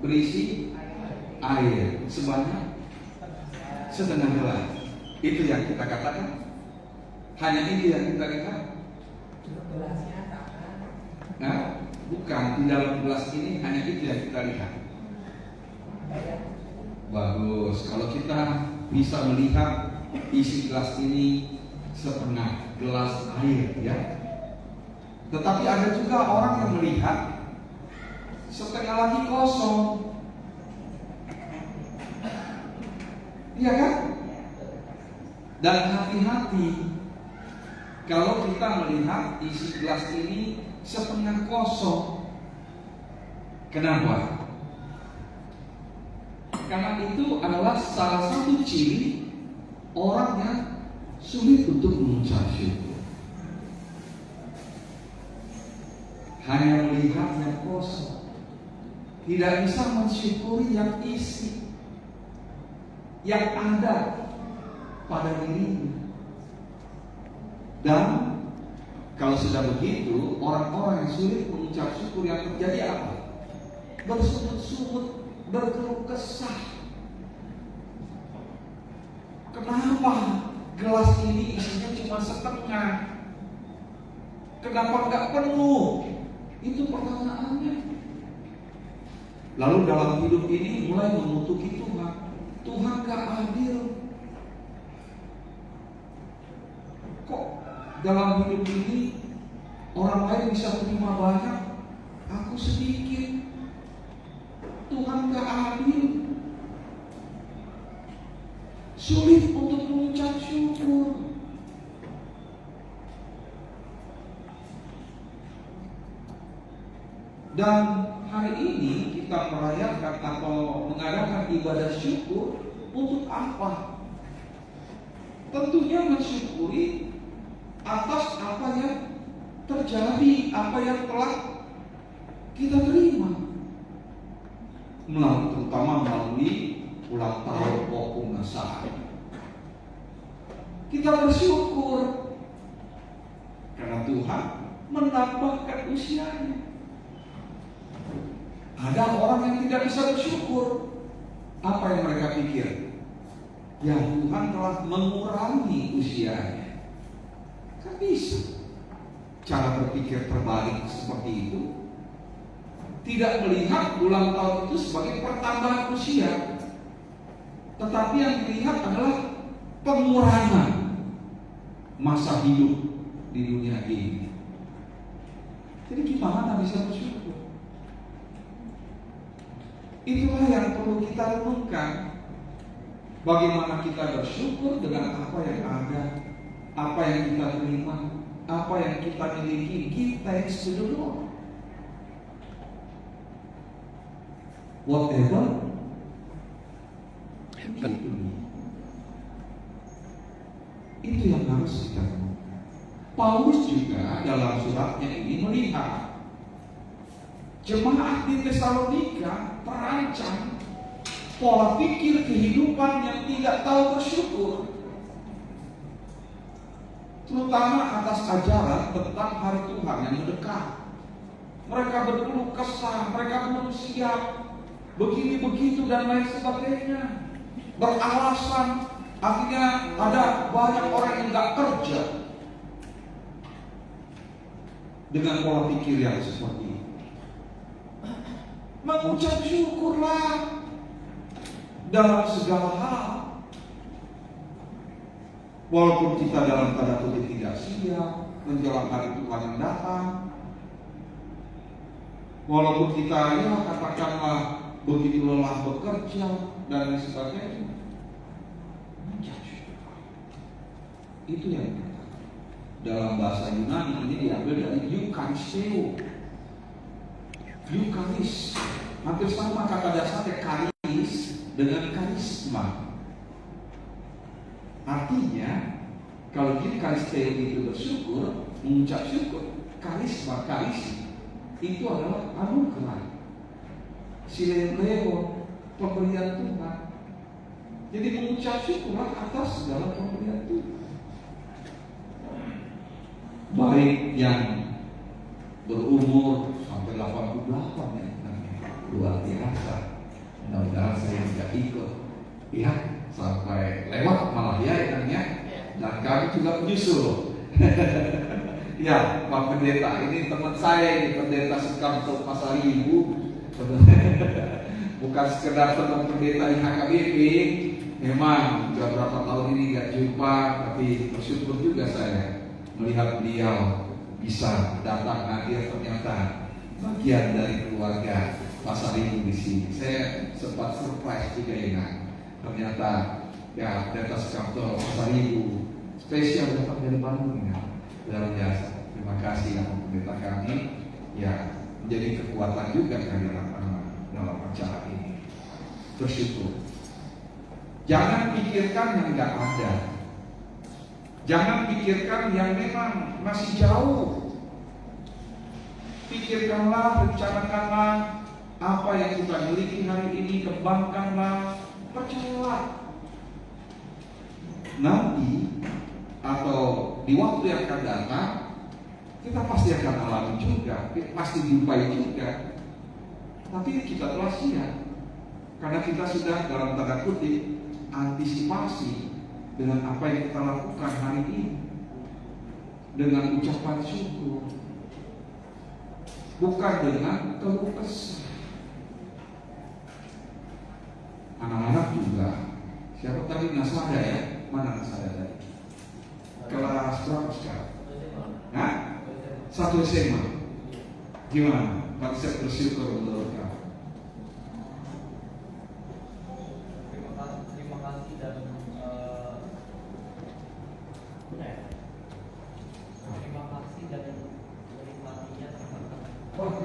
berisi air sebanyak setengah gelas. Itu yang kita katakan. Hanya itu yang kita lihat. Nah, bukan, di dalam gelas ini hanya itu yang kita lihat. Bagus. Kalau kita bisa melihat isi gelas ini setengah gelas air, ya. Tetapi ada juga orang yang melihat setengah lagi kosong. Iya kan? Dan hati-hati kalau kita melihat isi gelas ini setengah kosong. Kenapa? Karena itu adalah salah satu ciri orang yang sulit untuk mengucap syukur. Hanya melihat yang kosong, tidak bisa mensyukuri yang isi, yang ada pada dirinya. Dan kalau sudah begitu, orang-orang yang sulit mengucap syukur yang terjadi apa? Bersungut-sungut, berkeluh kesah. Kenapa gelas ini isinya cuma setengah? Kenapa enggak penuh? Itu pertanyaannya. Lalu dalam hidup ini mulai mengutuki Tuhan. Tuhan gak adil. Kok dalam hidup ini orang lain bisa terima banyak, aku sedikit. Tuhan gak adil. Sulit untuk mengucap syukur. Dan hari ini kita merayakan atau mengadakan ibadah syukur untuk apa? Tentunya mensyukuri atas apa yang terjadi, apa yang telah kita terima, terutama melalui ulang tahun maupun Natal. Kita bersyukur karena Tuhan menambahkan usianya. Ada orang yang tidak bisa bersyukur. Apa yang mereka pikir? Ya, Tuhan telah mengurangi usianya. Kan bisa. Cara berpikir terbalik seperti itu. Tidak melihat ulang tahun itu sebagai pertambahan usia, tetapi yang dilihat adalah pengurangan masa hidup di dunia ini. Jadi gimana bisa bersyukur? Itulah yang perlu kita renungkan. Bagaimana kita bersyukur dengan apa yang ada, apa yang kita terima, apa yang kita miliki. Give thanks to the Lord. Whatever happen. Itu yang harus kita renungkan. Paulus juga dalam suratnya ini melihat jemaat di Tesalonika terancam pola pikir kehidupan yang tidak tahu bersyukur, terutama atas ajaran tentang hari Tuhan yang mendekat. Mereka berkeluh kesah, mereka belum siap, begini begitu dan lain sebagainya, beralasan. Akhirnya ada banyak orang yang nggak kerja dengan pola pikir yang seperti ini. Mengucap syukurlah dalam segala hal. Walaupun kita dalam tanda kutip tidak siap menjelang hari Tuhan yang datang, walaupun kita katakanlah begitu lelah bekerja dan lain sebagainya, mengucap syukur. Itu yang dikatakan. Dalam bahasa Yunani ini diambil dari eucharisteo. Eucharis, hampir sama kata dasarnya karis dengan karisma. Artinya, kalau kita karisteo itu bersyukur, mengucap syukur, karisma, karis itu adalah anugerah, sileo, pemberian Tuhan. Jadi mengucap syukurlah atas segala pemberian Tuhan, baik yang berumur sampai 88 ya. luar biasa. Mudah-mudahan saya juga ikut ya sampai lewat malah ya inangnya, dan kami juga menyusul. Ya, Pak Pendeta, ini teman saya, ini Pendeta Sukamto Pasaribu. Bukan sekedar teman pendeta di HKBP. Memang sudah berapa tahun ini gak jumpa, tapi bersyukur juga saya melihat beliau bisa datang hadir, ternyata bagian dari keluarga Pasaribu di sini. Saya sempat surprise juga ingat, ternyata ya Pendeta Sukamto Pasaribu spesial datang dari Bandung ya. Luar biasa. Terima kasih yang pendeta kami ya, menjadi kekuatan juga kehadiran dalam acara ini. Bersyukur. Jangan pikirkan yang nggak ada. Jangan pikirkan yang memang masih jauh. Pikirkanlah, rencanakanlah apa yang kita miliki hari ini, kembangkanlah, percayalah. Nanti atau di waktu yang akan datang, kita pasti akan alami juga, pasti jumpai juga. Tapi kita telah siap, karena kita sudah dalam tanda kutip antisipasi dengan apa yang kita lakukan hari ini, dengan ucapan syukur, bukan dengan keluh kesah. Anak-anak juga, siapa tadi Nasada ya? Mana Nasada tadi? Kelas berapa sekarang? Nah, 1 SMA. Gimana? Konsep bersyukur menurut kamu? Terima kasih dan terima kasih dan menikmatinya sama-sama. Wah,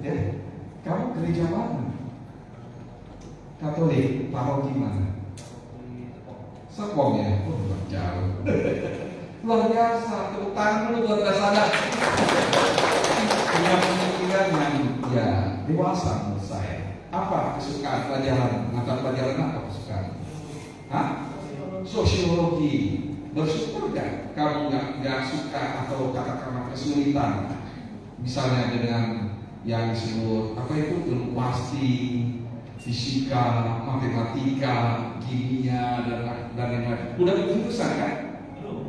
ya. Kamu gereja mana? Katolik, paroki mana? Serpong ya? Oh, jauh. Luar biasa, tepuk tangan dulu buat Nasada. Punya pemikiran yang ya dewasa menurut saya. Apa kesukaan pelajaran? Mata pelajaran apa kesukaan? Hah? Sosiologi. Bersyukur gak kamu gak suka atau katakanlah kesulitan? Misalnya dengan yang disebut apa itu ilmu pasti, fisika, matematika, kimia dan lain-lain. Udah keputusan kan?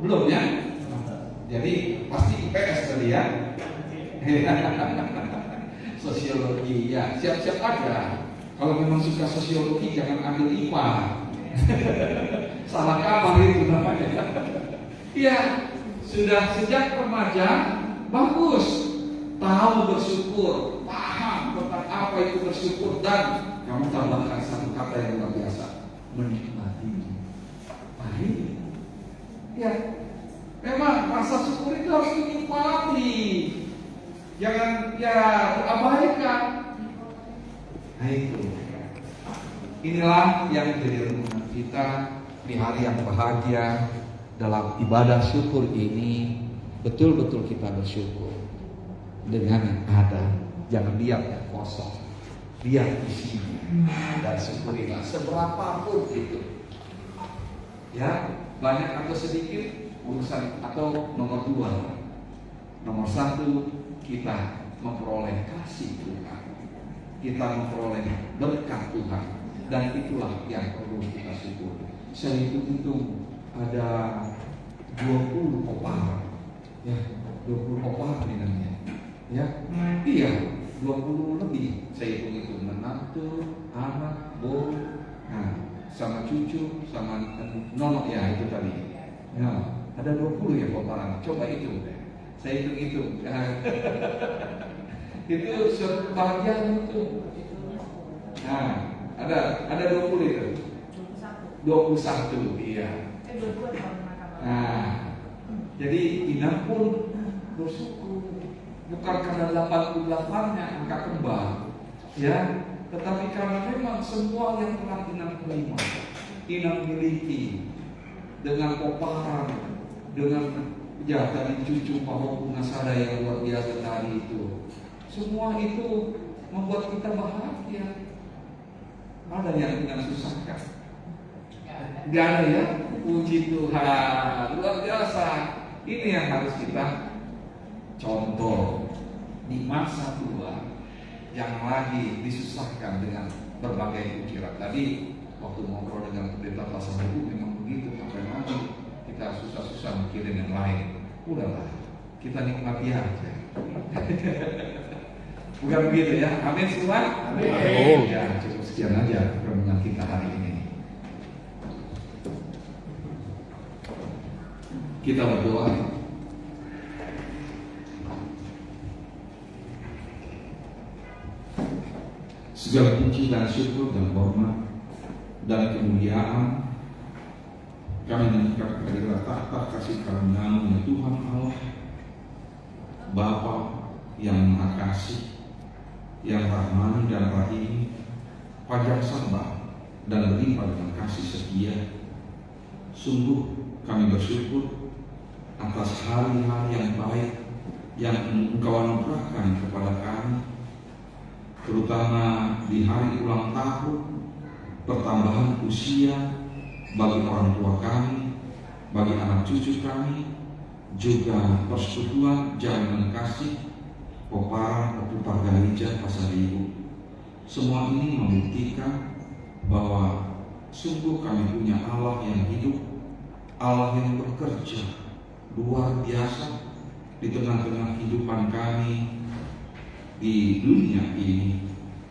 Belum ya? Jadi pasti IPS tadi ya. Sosiologi ya, siap-siap aja. Kalau memang suka sosiologi jangan ambil IPA. Salah kamar itu namanya. Iya, sudah sejak remaja bagus, tahu bersyukur, paham tentang apa itu bersyukur, dan kamu tambahkan satu kata yang luar biasa, menikmati. Baik. Ya, memang rasa syukur itu harus dinikmati. Jangan ya terabaikan. Nah itu. Inilah yang menjadi renungan kita di hari yang bahagia. Dalam ibadah syukur ini betul-betul kita bersyukur dengan yang ada. Jangan lihat yang kosong, lihat isinya dan syukurilah seberapapun itu. Ya, banyak atau sedikit urusan atau nomor 2. Nomor 1, kita memperoleh kasih Tuhan, kita memperoleh berkat Tuhan, dan itulah yang perlu kita syukuri. Saya hitung ada 20 koparan, ya 20 koparan ini, ya iya 20 lebih. Saya hitung menantu, anak, bos, nah sama cucu, sama nono ya itu tadi. Ya, ada 20 ya koparan. Coba itu. Saya hitung-hitung. Itu suatu kebahagiaan itu. Nah, ada 20 itu. 21, iya. 22 tahun nakal. Nah, jadi Ina pun bersyukur. Bukan karena 88-nya angka kembar, ya, tetapi karena memang semua yang telah Ina terima, Ina miliki dengan koparan, dengan ya tadi cucu Pak Nasada yang luar biasa tadi itu, semua itu membuat kita bahagia. Ada yang Ina susahkan? Gak ada ya? Puji Tuhan, luar biasa. Ini yang harus kita contoh di masa tua. jangan lagi disusahkan dengan berbagai pikiran. Tadi waktu ngobrol dengan pendeta pasal hukum memang begitu, sampai nanti kita susah-susah mikirin yang lain. Udahlah, kita nikmati aja. Bukan begitu ya? Amin semua? Amin. Ya, cukup sekian aja renungan kita hari ini. Kita berdoa. Segala puji dan syukur dan hormat dan kemuliaan kami naikkan kepada tahta kasih karunia Tuhan Allah, Bapa yang Maha Kasih, yang rahmani dan rahim, panjang sabar dan berlimpah dengan kasih setia. Sungguh kami bersyukur atas hari-hari yang baik yang Engkau anugerahkan kepada kami, terutama di hari ulang tahun, pertambahan usia bagi orang tua kami, bagi anak cucu kami, juga persekutuan jaminan kasih Peparan Opupar Galija Pasar Ibu. Semua ini membuktikan bahwa sungguh kami punya Allah yang hidup, Allah yang bekerja luar biasa di tengah-tengah kehidupan kami di dunia ini,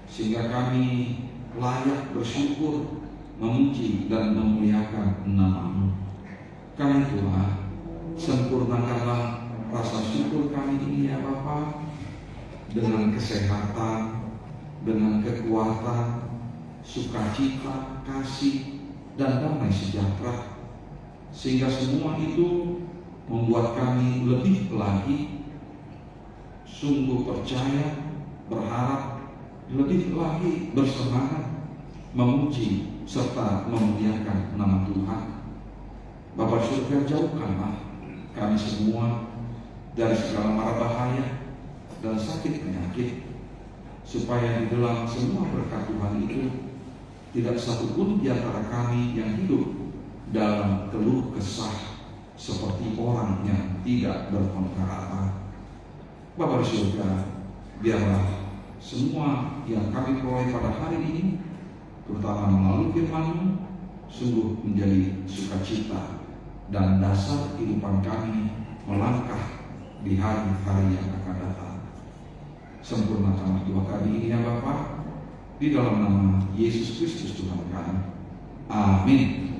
sehingga kami layak bersyukur, memuji dan memuliakan nama-Mu. Karena itulah sempurnakanlah rasa syukur kami ini ya Bapa, dengan kesehatan, dengan kekuatan, sukacita, kasih dan damai sejahtera, sehingga semua itu membuat kami lebih lagi sungguh percaya, berharap, lebih lagi bersemangat memuji serta memuliakan nama Tuhan. Bapa surga, jauhkanlah kami semua dari segala mara bahaya dan sakit penyakit, supaya di dalam semua berkat Tuhan itu tidak satu pun di antara kami yang hidup dalam keluh kesah seperti orang yang tidak berpengharapan. Bapa di surga, biarlah semua yang kami peroleh pada hari ini, terutama melalui firman-Mu, sungguh menjadi sukacita dan dasar kehidupan kami melangkah di hari-hari yang akan datang. Sempurnakanlah doa kami ini ya Bapa, di dalam nama Yesus Kristus Tuhan kami. Amin.